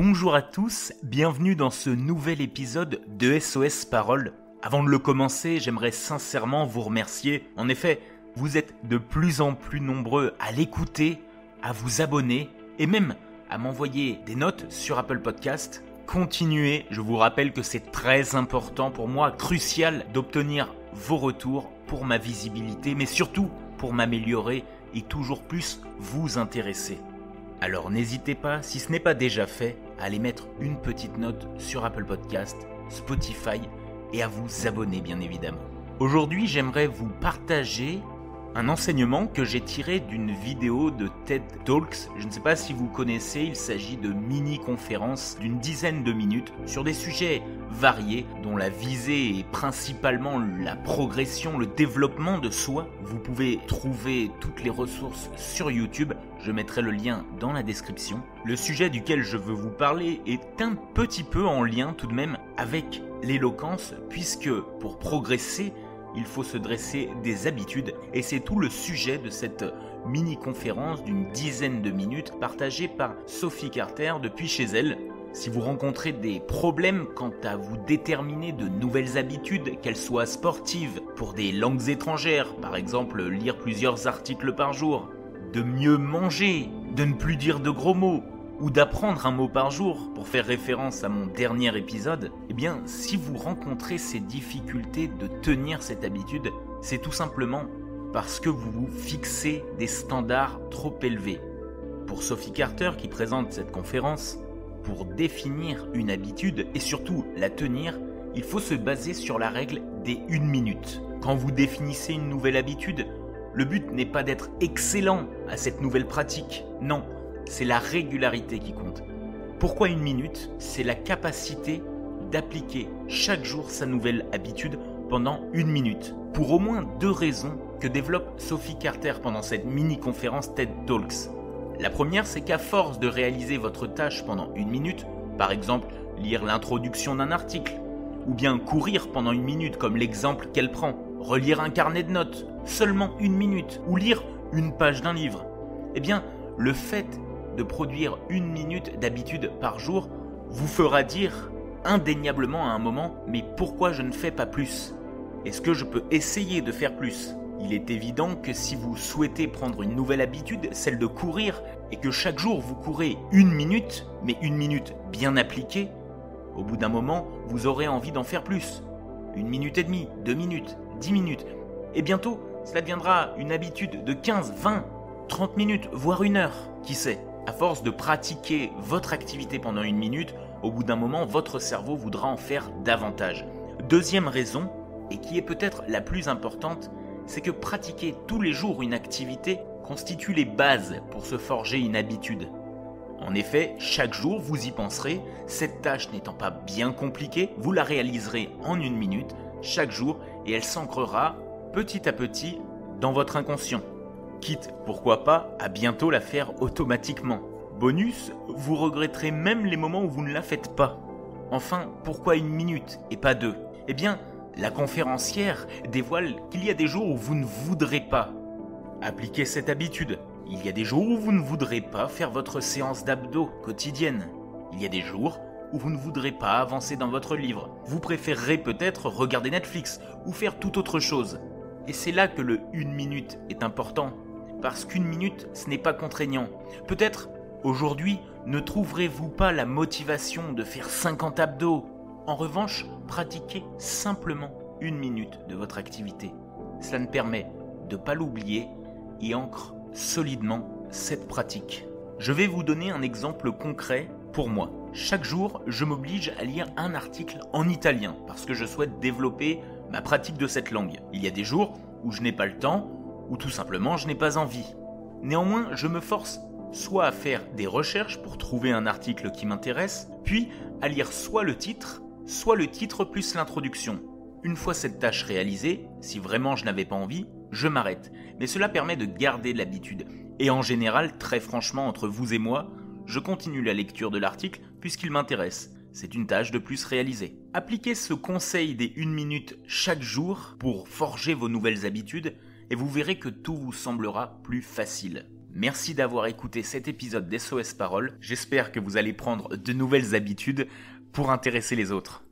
Bonjour à tous, bienvenue dans ce nouvel épisode de SOS Parole. Avant de le commencer, j'aimerais sincèrement vous remercier. En effet, vous êtes de plus en plus nombreux à l'écouter, à vous abonner et même à m'envoyer des notes sur Apple Podcast. Continuez, je vous rappelle que c'est très important pour moi, crucial d'obtenir vos retours pour ma visibilité, mais surtout pour m'améliorer et toujours plus vous intéresser. Alors n'hésitez pas, si ce n'est pas déjà fait, à aller mettre une petite note sur Apple Podcast, Spotify et à vous abonner bien évidemment. Aujourd'hui, j'aimerais vous partager un enseignement que j'ai tiré d'une vidéo de TED Talks. Je ne sais pas si vous connaissez, il s'agit de mini-conférences d'une dizaine de minutes sur des sujets variés dont la visée est principalement la progression, le développement de soi. Vous pouvez trouver toutes les ressources sur YouTube, je mettrai le lien dans la description. Le sujet duquel je veux vous parler est un petit peu en lien tout de même avec l'éloquence, puisque pour progresser, il faut se dresser des habitudes et c'est tout le sujet de cette mini-conférence d'une dizaine de minutes partagée par Sophie Carter depuis chez elle. Si vous rencontrez des problèmes quant à vous déterminer de nouvelles habitudes, qu'elles soient sportives, pour des langues étrangères, par exemple lire plusieurs articles par jour, de mieux manger, de ne plus dire de gros mots, ou d'apprendre un mot par jour, pour faire référence à mon dernier épisode, eh bien, si vous rencontrez ces difficultés de tenir cette habitude, c'est tout simplement parce que vous vous fixez des standards trop élevés. Pour Sophie Carter qui présente cette conférence, pour définir une habitude et surtout la tenir, il faut se baser sur la règle des 1 minute. Quand vous définissez une nouvelle habitude, le but n'est pas d'être excellent à cette nouvelle pratique, non. C'est la régularité qui compte. Pourquoi 1 minute ? C'est la capacité d'appliquer chaque jour sa nouvelle habitude pendant 1 minute. Pour au moins 2 raisons que développe Sophie Carter pendant cette mini-conférence TED Talks. La première, c'est qu'à force de réaliser votre tâche pendant 1 minute, par exemple lire l'introduction d'un article, ou bien courir pendant 1 minute comme l'exemple qu'elle prend, relire un carnet de notes, seulement 1 minute, ou lire une page d'un livre, eh bien, le fait de produire 1 minute d'habitude par jour vous fera dire indéniablement à un moment « mais pourquoi je ne fais pas plus ? Est-ce que je peux essayer de faire plus ?» Il est évident que si vous souhaitez prendre une nouvelle habitude, celle de courir, et que chaque jour vous courez 1 minute, mais 1 minute bien appliquée, au bout d'un moment, vous aurez envie d'en faire plus. 1 minute et demie, 2 minutes, 10 minutes, et bientôt, cela deviendra une habitude de 15, 20, 30 minutes, voire 1 heure, qui sait ? À force de pratiquer votre activité pendant 1 minute, au bout d'un moment, votre cerveau voudra en faire davantage. Deuxième raison, et qui est peut-être la plus importante, c'est que pratiquer tous les jours une activité constitue les bases pour se forger une habitude. En effet, chaque jour, vous y penserez, cette tâche n'étant pas bien compliquée, vous la réaliserez en 1 minute, chaque jour, et elle s'ancrera petit à petit dans votre inconscient. Quitte, pourquoi pas, à bientôt la faire automatiquement. Bonus, vous regretterez même les moments où vous ne la faites pas. Enfin, pourquoi 1 minute et pas 2 ? Eh bien, la conférencière dévoile qu'il y a des jours où vous ne voudrez pas appliquer cette habitude. Il y a des jours où vous ne voudrez pas faire votre séance d'abdos quotidienne. Il y a des jours où vous ne voudrez pas avancer dans votre livre. Vous préférerez peut-être regarder Netflix ou faire toute autre chose. Et c'est là que le 1 minute est important. Parce qu'1 minute, ce n'est pas contraignant. Peut-être, aujourd'hui, ne trouverez-vous pas la motivation de faire 50 abdos. En revanche, pratiquez simplement 1 minute de votre activité. Cela ne permet de ne pas l'oublier et ancre solidement cette pratique. Je vais vous donner un exemple concret pour moi. Chaque jour, je m'oblige à lire un article en italien parce que je souhaite développer ma pratique de cette langue. Il y a des jours où je n'ai pas le temps ou tout simplement je n'ai pas envie. Néanmoins, je me force soit à faire des recherches pour trouver un article qui m'intéresse, puis à lire soit le titre plus l'introduction. Une fois cette tâche réalisée, si vraiment je n'avais pas envie, je m'arrête. Mais cela permet de garder l'habitude. Et en général, très franchement, entre vous et moi, je continue la lecture de l'article puisqu'il m'intéresse. C'est une tâche de plus réalisée. Appliquez ce conseil des 1 minute chaque jour pour forger vos nouvelles habitudes et vous verrez que tout vous semblera plus facile. Merci d'avoir écouté cet épisode d'SOS Parole. J'espère que vous allez prendre de nouvelles habitudes pour intéresser les autres.